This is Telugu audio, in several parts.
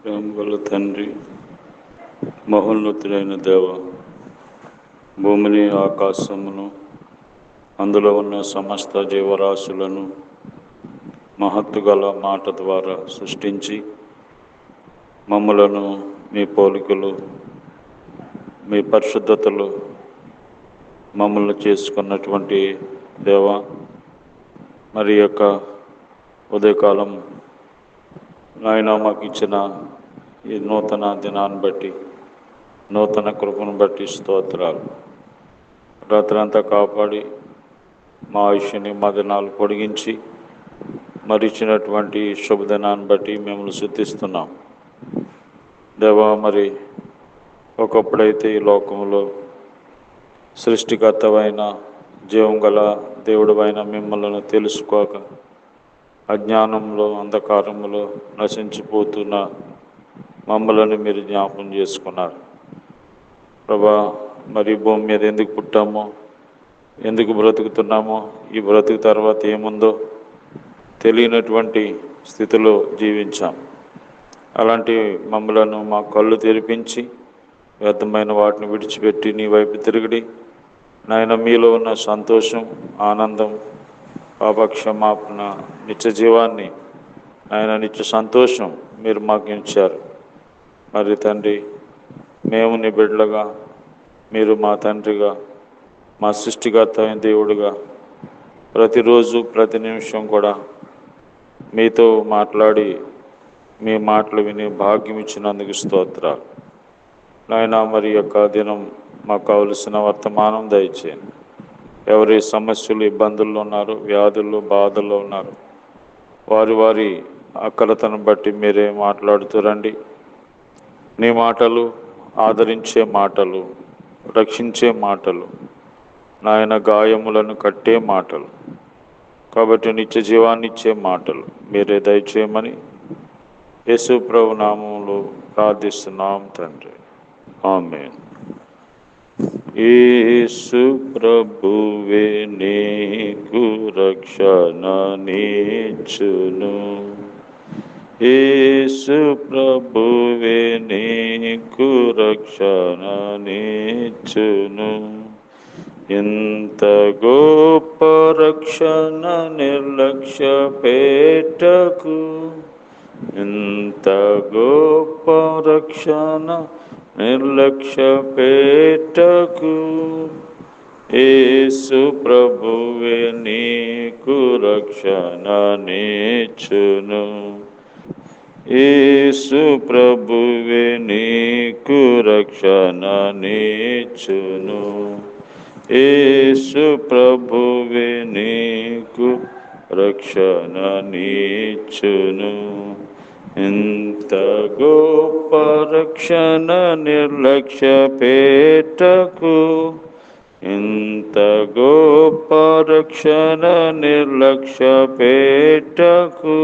ప్రేమగల తండ్రి, మహోన్నతుడైన దేవ, భూమిని ఆకాశమును అందులో ఉన్న సమస్త జీవరాశులను మహత్తుగల మాట ద్వారా సృష్టించి మమ్ములను మీ పోలికలు మీ పరిశుద్ధతలు మమ్మల్ని చేసుకున్నటువంటి దేవ, మరి యొక్క ఉదయకాలం నాయన మాకు ఇచ్చిన ఈ నూతన దినాన్ని బట్టి, నూతన కృపను బట్టి స్తోత్రాలు. రాత్రంతా కాపాడి మా ఆయుష్ని మా దినాలు పొడిగించి మరి ఇచ్చినటువంటి శుభదినాన్ని బట్టి మిమ్మల్ని స్తుతిస్తున్నాం దేవా. మరి ఒకప్పుడైతే ఈ లోకంలో సృష్టికర్తవైన జీవం గల దేవుడవైన మిమ్మల్ని తెలుసుకోక అజ్ఞానంలో అంధకారంలో నశించిపోతున్న మమ్మలను మీరు జ్ఞాపకం చేసుకున్నారు ప్రభా. మరి భూమి మీద ఎందుకు పుట్టామో, ఎందుకు బ్రతుకుతున్నామో, ఈ బ్రతుకు తర్వాత ఏముందో తెలియనటువంటి స్థితిలో జీవించాం. అలాంటి మమ్మలను మా కళ్ళు తెరిపించి వ్యర్థమైన వాటిని విడిచిపెట్టి నీ వైపు తిరిగి నాయన మీలో ఉన్న సంతోషం, ఆనందం, పాపక్షమాపణ, నిత్య జీవాన్ని, ఆయన నిత్య సంతోషం మీరు మాకు ఇచ్చారు. మరి తండ్రి, మేము నీ బిడ్డలుగా, మీరు మా తండ్రిగా, మా సృష్టికర్త అయిన దేవుడుగా ప్రతిరోజు ప్రతి నిమిషం కూడా మీతో మాట్లాడి మీ మాటలు విని భాగ్యం ఇచ్చినందుకు స్తోత్రాలు నాయన. మరి యొక్క దినం మాకు కావలసిన వర్తమానం దయచేయండి. ఎవరి సమస్యలు, ఇబ్బందుల్లో ఉన్నారు, వ్యాధుల్లో, బాధల్లో ఉన్నారు, వారి వారి అక్కరతను బట్టి మీరే మాట్లాడుతూ రండి. నీ మాటలు ఆదరించే మాటలు, రక్షించే మాటలు, నాయన గాయములను కట్టే మాటలు, కాబట్టి నిత్య జీవాన్ని ఇచ్చే మాటలు మీరే దయచేయమని యేసు ప్రభు నామములో ప్రార్థిస్తున్నాం తండ్రి, ఆమేన్. యేసు ప్రభువే నీకు రక్షణ నీచును, యేసు ప్రభువే నీకు రక్షణ నీచును. ఇంత గొప్ప రక్షణ నిర్లక్ష్య పెట్టకు, ఇంత గొప్ప రక్షణ నిర్లక్ష్య పెట్టకు. యేసు ప్రభువే నీకు రక్షణ నీచును, యేసు ప్రభువే నీకు రక్షణ నీచును, యేసు ప్రభువే నీకు రక్షణ నీచును. ఇంత గొప్ప రక్షణ నిర్లక్ష్య పెట్టకు, ఇంత గొప్ప రక్షణ నిర్లక్ష్య పెట్టకు.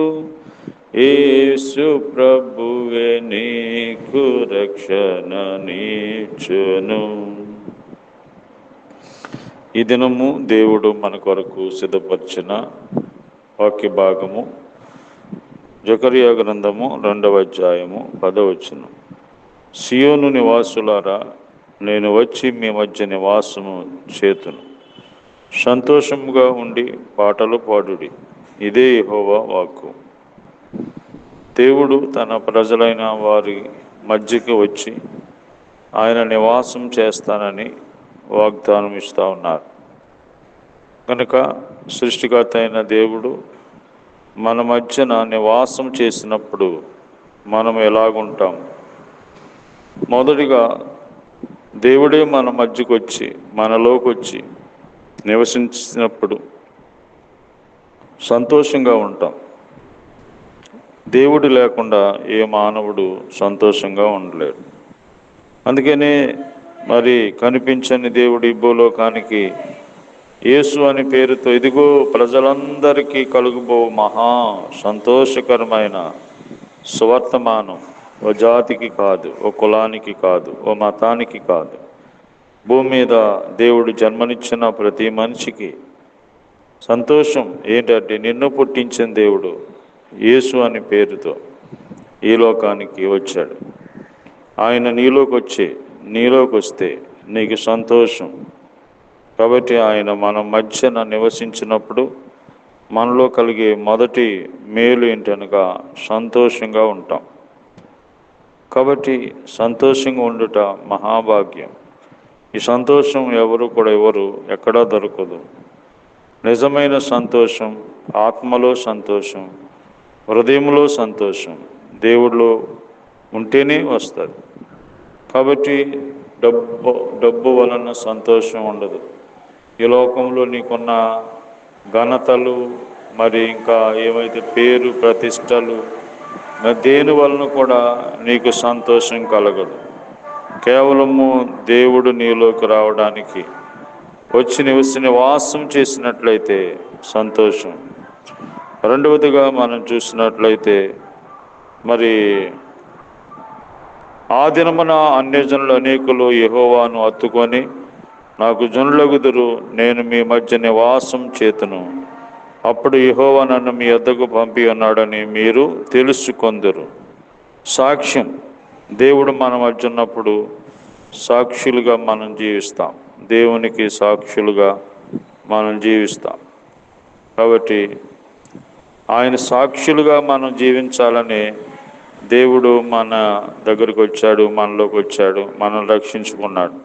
యేసు ప్రభువే నీకు రక్షణ నీచును. ఈ దినము దేవుడు మన కొరకు సిద్ధపరిచిన వాక్య భాగము జకరియా గ్రంథము 2వ అధ్యాయము 10వ వచనం. సియోను నివాసులారా, నేను వచ్చి మీ మధ్య నివాసము చేతును, సంతోషముగా ఉండి పాటలు పాడుడి, ఇదే యెహోవా వాక్కు. దేవుడు తన ప్రజలైన వారి మధ్యకి వచ్చి ఆయన నివాసం చేస్తానని వాగ్దానం ఇస్తూ ఉన్నారు. కనుక సృష్టికర్త అయిన దేవుడు మన మధ్యన నివాసం చేసినప్పుడు మనం ఎలాగుంటాం? మొదటిగా దేవుడే మన మధ్యకు వచ్చి, మనలోకి వచ్చి నివసించినప్పుడు సంతోషంగా ఉంటాం. దేవుడు లేకుండా ఏ మానవుడు సంతోషంగా ఉండలేడు. అందుకనే మరి కనిపించని దేవుడి భూలోకానికి యేసు అని పేరుతో ఇదిగో ప్రజలందరికీ కలుగుబో మహా సంతోషకరమైన సువర్తమానం, ఓ జాతికి కాదు, ఓ కులానికి కాదు, ఓ మతానికి కాదు, భూమి మీద దేవుడు జన్మనిచ్చిన ప్రతి మనిషికి సంతోషం ఏంటంటే నిన్ను పుట్టించిన దేవుడు యేసు అని పేరుతో ఈ లోకానికి వచ్చాడు. ఆయన నీలోకి వస్తే నీకు సంతోషం. కాబట్టి ఆయన మన మధ్యన నివసించినప్పుడు మనలో కలిగే మొదటి మేలు ఏంటనగా సంతోషంగా ఉంటాం. కాబట్టి సంతోషంగా ఉండుట మహాభాగ్యం. ఈ సంతోషం ఎవరు ఎక్కడా దొరకదు. నిజమైన సంతోషం, ఆత్మలో సంతోషం, హృదయంలో సంతోషం దేవుడిలో ఉంటేనే వస్తుంది. కాబట్టి డబ్బు వలన సంతోషం ఉండదు. ఈ లోకంలో నీకున్న ఘనతలు, మరి ఇంకా ఏమైతే పేరు ప్రతిష్టలు, దేని వలన కూడా నీకు సంతోషం కలగదు. కేవలము దేవుడు నీలోకి రావడానికి వచ్చి నివాసం చేసినట్లయితే సంతోషం. రెండవదిగా మనం చూసినట్లయితే మరి ఆ దినమున అన్యజనులు అనేకులు యెహోవాను హత్తుకొని నాకు జనులగుదురు, నేను మీ మధ్య నివాసం చేతును, అప్పుడు యెహోవా నన్ను మీ వద్దకు పంపి ఉన్నాడని మీరు తెలుసుకొందురు. సాక్ష్యం, దేవుడు మన మధ్య ఉన్నప్పుడు సాక్షులుగా మనం జీవిస్తాం. దేవునికి సాక్షులుగా మనం జీవిస్తాం. కాబట్టి ఆయన సాక్షులుగా మనం జీవించాలని దేవుడు మన దగ్గరకు వచ్చాడు, మనలోకి వచ్చాడు, మనల్ని రక్షించుకున్నాడు.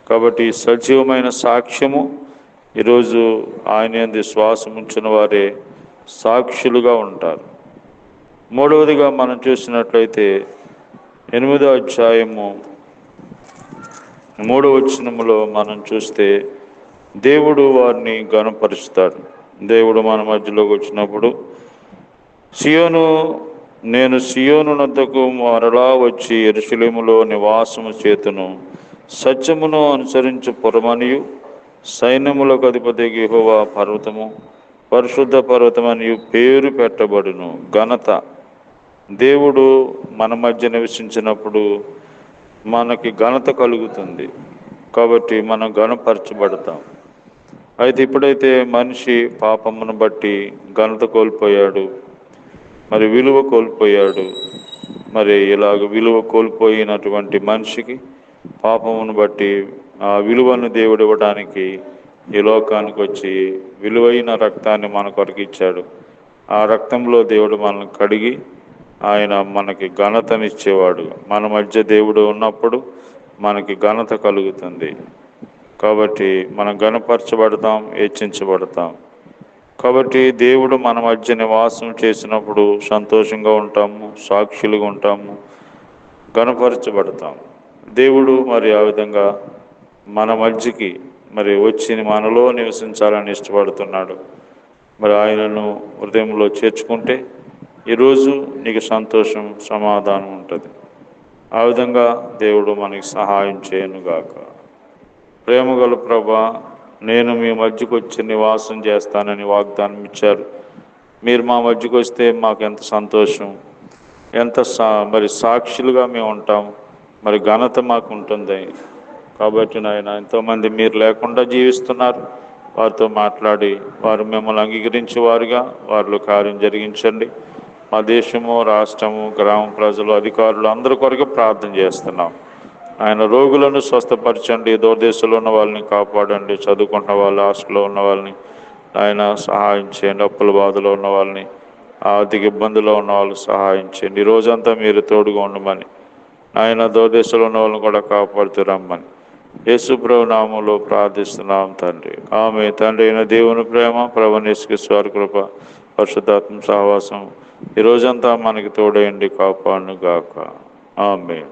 కాబట్టి సజీవమైన సాక్ష్యము ఈరోజు ఆయన యందు శ్వాసం ఉంచిన వారే సాక్షులుగా ఉంటారు. మూడవదిగా మనం చూసినట్లయితే 8వ అధ్యాయము 3వ వచనములో మనం చూస్తే దేవుడు వారిని ఘనపరుస్తాడు. దేవుడు మన మధ్యలోకి వచ్చినప్పుడు నేను సియోను నద్దకు మరలా వచ్చి యెరూషలేములో నివాసము చేతును, సత్యమును అనుసరించు పురమనియు సైన్యములకు అధిపతి యెహోవా పర్వతము పరిశుద్ధ పర్వతమనియు పేరు పెట్టబడును. ఘనత, దేవుడు మన మధ్య నివసించినప్పుడు మనకి ఘనత కలుగుతుంది. కాబట్టి మనం ఘనపరచబడతాం. అయితే ఇప్పుడైతే మనిషి పాపమును బట్టి ఘనత కోల్పోయాడు, మరి విలువ కోల్పోయాడు. మరి ఇలాగ విలువ కోల్పోయినటువంటి మనిషికి పాపమును బట్టి ఆ విలువను దేవుడు ఇవ్వడానికి ఈ లోకానికి వచ్చి విలువైన రక్తాన్ని మన కొరకు ఇచ్చాడు. ఆ రక్తంలో దేవుడు మనల్ని కడిగి ఆయన మనకి ఘనతనిచ్చేవాడు. మన మధ్య దేవుడు ఉన్నప్పుడు మనకి ఘనత కలుగుతుంది. కాబట్టి మనం ఘనపరచబడతాం, హెచ్చించబడతాం. కాబట్టి దేవుడు మన మధ్య నివాసం చేసినప్పుడు సంతోషంగా ఉంటాము, సాక్షులుగా ఉంటాము, ఘనపరచబడతాం. దేవుడు మరి ఆ విధంగా మన మధ్యకి మరి వచ్చి మనలో నివసించాలని ఇష్టపడుతున్నాడు. మరి ఆయనను హృదయంలో చేర్చుకుంటే ఈరోజు నీకు సంతోషం, సమాధానం ఉంటుంది. ఆ విధంగా దేవుడు మనకి సహాయం చేయనుగాక. ప్రేమగల ప్రభా, నేను మీ మధ్యకు వచ్చి నివాసం చేస్తానని వాగ్దానం ఇచ్చారు. మీరు మా మధ్యకు వస్తే మాకు ఎంత సంతోషం, ఎంత మరి సాక్షులుగా మేము ఉంటాం, మరి ఘనత మాకు ఉంటుంది. కాబట్టి నాయన, ఎంతోమంది మీరు లేకుండా జీవిస్తున్నారు. వారితో మాట్లాడి వారు మిమ్మల్ని అంగీకరించే వారుగా వారిలో కార్యం జరిగించండి. మా దేశము, రాష్ట్రము, గ్రామ ప్రజలు, అధికారులు అందరి కొరకు ప్రార్థన చేస్తున్నాం. ఆయన రోగులను స్వస్థపరచండి, దూరదేశంలో ఉన్న వాళ్ళని కాపాడండి, చదువుకుంటున్న వాళ్ళు, హాస్టల్లో ఉన్న వాళ్ళని ఆయన సహాయం చేయండి, అప్పుల బాధలో ఉన్న వాళ్ళని, ఆర్థిక ఇబ్బందుల్లో ఉన్న వాళ్ళకి సహాయం చేయండి. ఈ రోజంతా మీరు తోడుగా ఉండమని, ఆయన దూరదేశంలో ఉన్న వాళ్ళని కూడా కాపాడుతూ రమ్మని యేసు ప్రభు నామములో ప్రార్థిస్తున్నాం తండ్రి. ఆమె తండ్రి అయిన దేవుని ప్రేమ, ప్రభువైన యేసుక్రీస్తు కృప, పరిశుద్ధాత్మ సహవాసం ఈ రోజంతా మనకి తోడయండి, కాపాడును గాక. ఆమేన్.